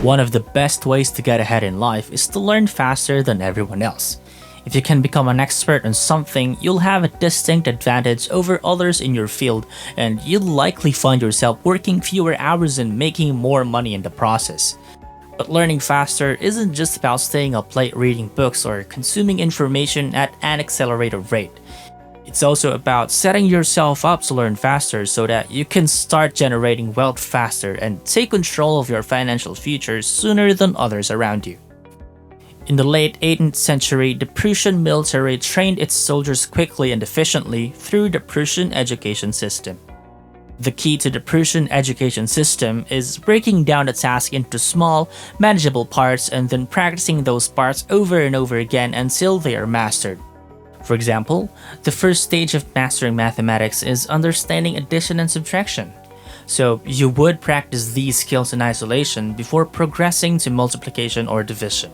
One of the best ways to get ahead in life is to learn faster than everyone else. If you can become an expert on something, you'll have a distinct advantage over others in your field, and you'll likely find yourself working fewer hours and making more money in the process. But learning faster isn't just about staying up late reading books or consuming information at an accelerated rate. It's also about setting yourself up to learn faster so that you can start generating wealth faster and take control of your financial future sooner than others around you. In the late 18th century, the Prussian military trained its soldiers quickly and efficiently through the Prussian education system. The key to the Prussian education system is breaking down the task into small, manageable parts and then practicing those parts over and over again until they are mastered. For example, the first stage of mastering mathematics is understanding addition and subtraction. So you would practice these skills in isolation before progressing to multiplication or division.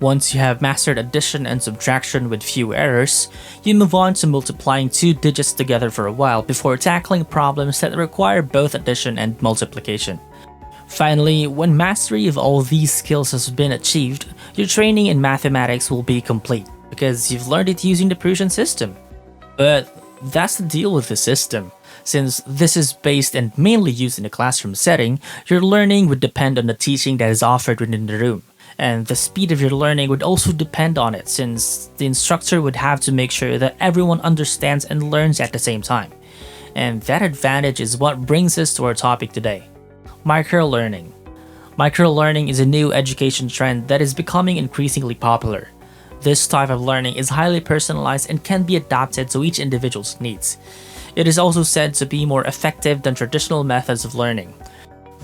Once you have mastered addition and subtraction with few errors, you move on to multiplying two digits together for a while before tackling problems that require both addition and multiplication. Finally, when mastery of all these skills has been achieved, your training in mathematics will be complete because you've learned it using the Prussian system. But that's the deal with the system. Since this is based and mainly used in a classroom setting, your learning would depend on the teaching that is offered within the room. And the speed of your learning would also depend on it, since the instructor would have to make sure that everyone understands and learns at the same time. And that advantage is what brings us to our topic today: microlearning. Microlearning is a new education trend that is becoming increasingly popular. This type of learning is highly personalized and can be adapted to each individual's needs. It is also said to be more effective than traditional methods of learning.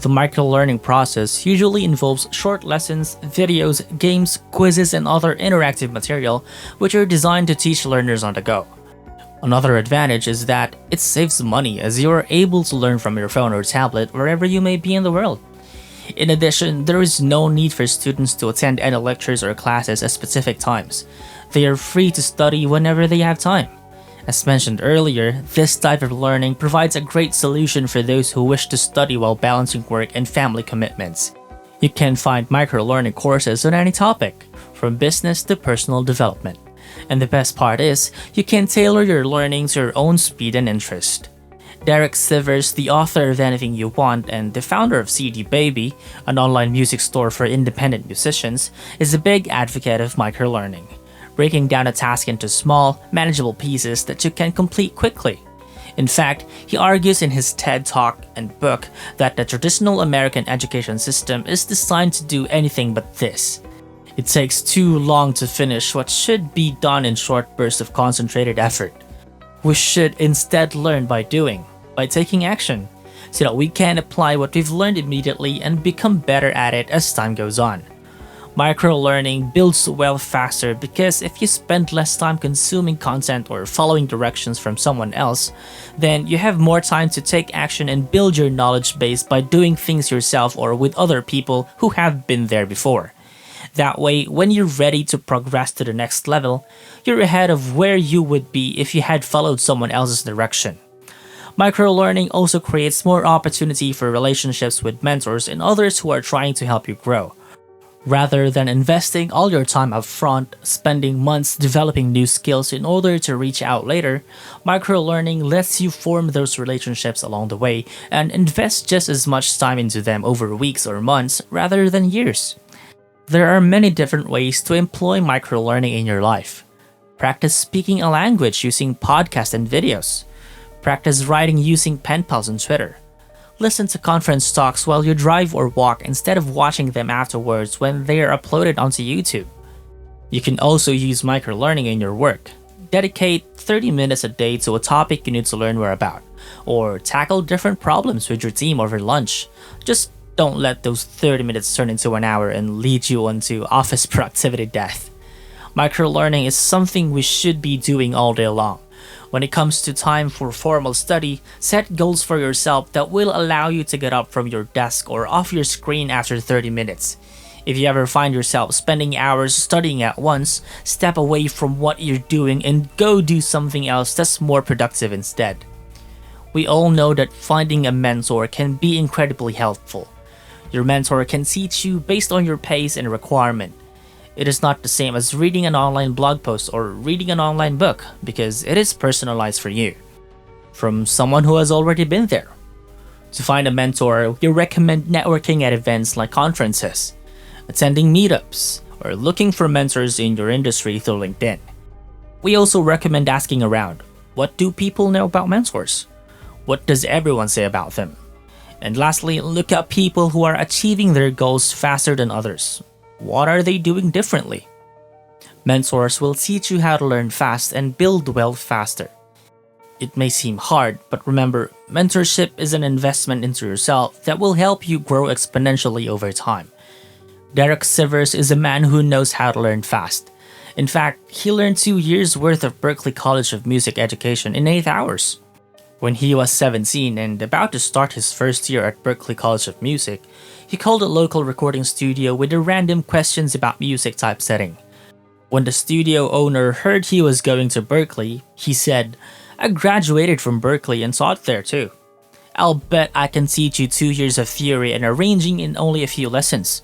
The microlearning process usually involves short lessons, videos, games, quizzes, and other interactive material which are designed to teach learners on the go. Another advantage is that it saves money, as you are able to learn from your phone or tablet wherever you may be in the world. In addition, there is no need for students to attend any lectures or classes at specific times. They are free to study whenever they have time. As mentioned earlier, this type of learning provides a great solution for those who wish to study while balancing work and family commitments. You can find microlearning courses on any topic, from business to personal development. And the best part is, you can tailor your learning to your own speed and interest. Derek Sivers, the author of Anything You Want and the founder of CD Baby, an online music store for independent musicians, is a big advocate of microlearning, breaking down a task into small, manageable pieces that you can complete quickly. In fact, he argues in his TED Talk and book that the traditional American education system is designed to do anything but this. It takes too long to finish what should be done in short bursts of concentrated effort. We should instead learn by doing, by taking action, so that we can apply what we've learned immediately and become better at it as time goes on. Microlearning builds wealth faster because if you spend less time consuming content or following directions from someone else, then you have more time to take action and build your knowledge base by doing things yourself or with other people who have been there before. That way, when you're ready to progress to the next level, you're ahead of where you would be if you had followed someone else's direction. Microlearning also creates more opportunity for relationships with mentors and others who are trying to help you grow. Rather than investing all your time up front, spending months developing new skills in order to reach out later, microlearning lets you form those relationships along the way and invest just as much time into them over weeks or months rather than years. There are many different ways to employ microlearning in your life. Practice speaking a language using podcasts and videos. Practice writing using pen pals on Twitter. Listen to conference talks while you drive or walk instead of watching them afterwards when they are uploaded onto YouTube. You can also use microlearning in your work. Dedicate 30 minutes a day to a topic you need to learn more about, or tackle different problems with your team over lunch. Just don't let those 30 minutes turn into an hour and lead you onto office productivity death. Microlearning is something we should be doing all day long. When it comes to time for formal study, set goals for yourself that will allow you to get up from your desk or off your screen after 30 minutes. If you ever find yourself spending hours studying at once, step away from what you're doing and go do something else that's more productive instead. We all know that finding a mentor can be incredibly helpful. Your mentor can teach you based on your pace and requirement. It is not the same as reading an online blog post or reading an online book because it is personalized for you, from someone who has already been there. To find a mentor, we recommend networking at events like conferences, attending meetups, or looking for mentors in your industry through LinkedIn. We also recommend asking around. What do people know about mentors? What does everyone say about them? And lastly, look at people who are achieving their goals faster than others. What are they doing differently? Mentors will teach you how to learn fast and build wealth faster. It may seem hard, but remember, mentorship is an investment into yourself that will help you grow exponentially over time. Derek Sivers is a man who knows how to learn fast. In fact, he learned 2 years worth of Berklee College of Music education in 8 hours. When he was 17 and about to start his first year at Berklee College of Music, he called a local recording studio with a random questions about music typesetting. When the studio owner heard he was going to Berklee, he said, "I graduated from Berklee and taught there too. I'll bet I can teach you 2 years of theory and arranging in only a few lessons.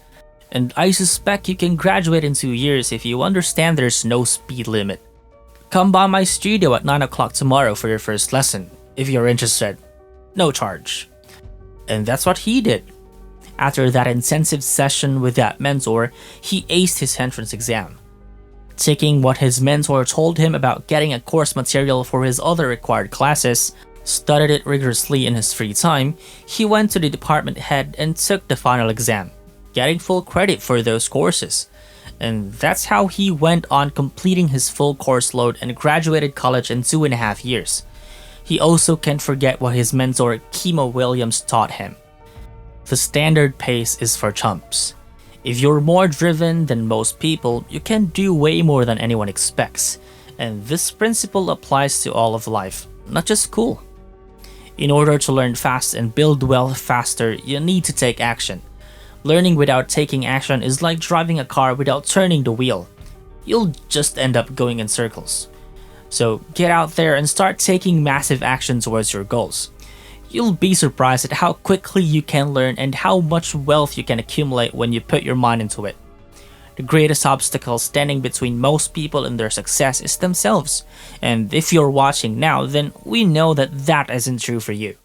And I suspect you can graduate in 2 years if you understand there's no speed limit. Come by my studio at 9 o'clock tomorrow for your first lesson, if you're interested. No charge." And that's what he did. After that intensive session with that mentor, he aced his entrance exam. Taking what his mentor told him about getting a course material for his other required classes, studied it rigorously in his free time, he went to the department head and took the final exam, getting full credit for those courses. And that's how he went on completing his full course load and graduated college in 2.5 years. He also can't forget what his mentor Kimo Williams taught him. The standard pace is for chumps. If you're more driven than most people, you can do way more than anyone expects. And this principle applies to all of life, not just school. In order to learn fast and build wealth faster, you need to take action. Learning without taking action is like driving a car without turning the wheel. You'll just end up going in circles. So get out there and start taking massive action towards your goals. You'll be surprised at how quickly you can learn and how much wealth you can accumulate when you put your mind into it. The greatest obstacle standing between most people and their success is themselves. And if you're watching now, then we know that that isn't true for you.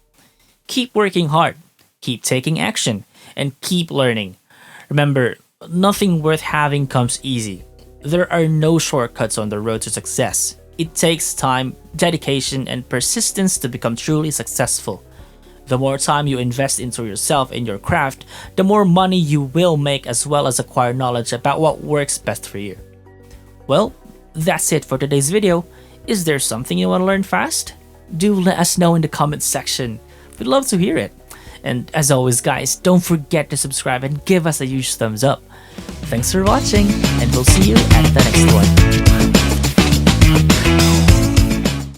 Keep working hard, keep taking action, and keep learning. Remember, nothing worth having comes easy. There are no shortcuts on the road to success. It takes time, dedication, and persistence to become truly successful. The more time you invest into yourself and your craft, the more money you will make as well as acquire knowledge about what works best for you. Well, that's it for today's video. Is there something you want to learn fast? Do let us know in the comments section. We'd love to hear it. And as always guys, don't forget to subscribe and give us a huge thumbs up. Thanks for watching, and we'll see you at the next one.